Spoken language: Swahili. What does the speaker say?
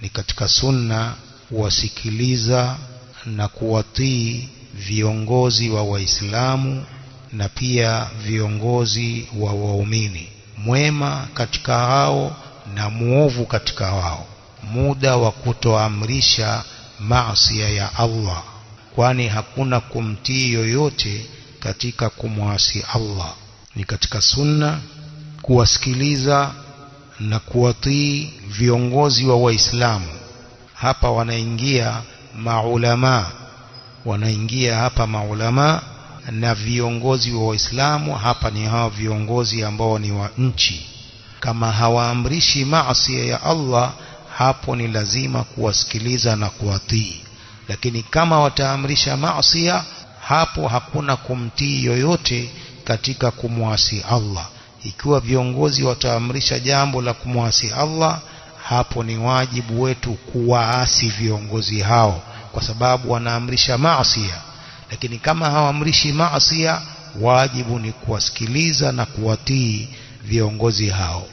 ni katika sunna kuwasikiliza na kuwatii viongozi wa Waislamu na pia viongozi wa waumini, mwema katika hao na muovu katika hao, muda wa kutoamrisha maasi ya Allah, kwani hakuna kumtii yoyote katika kumwasi Allah. Ni katika sunna kuwasikiliza na kuwatii viongozi wa Waislamu. Hapa wanaingia maulama na viongozi wa Waislamu. Hapa ni hao viongozi ambao ni wa nchi. Kama hawaamrishi maasi ya Allah, hapo ni lazima kuwasikiliza na kuwatii. Lakini kama wataamrisha maasi, hapo hakuna kumtii yoyote katika kumwasi Allah. Ikiwa viongozi wataamrisha jambo la kumwasi Allah, hapo ni wajibu wetu kuwaasi viongozi hao, kwa sababu wanaamrisha maasi. Lakini kama hawaamrishi maasi, wajibu ni kuwasikiliza na kuwatii viongozi hao.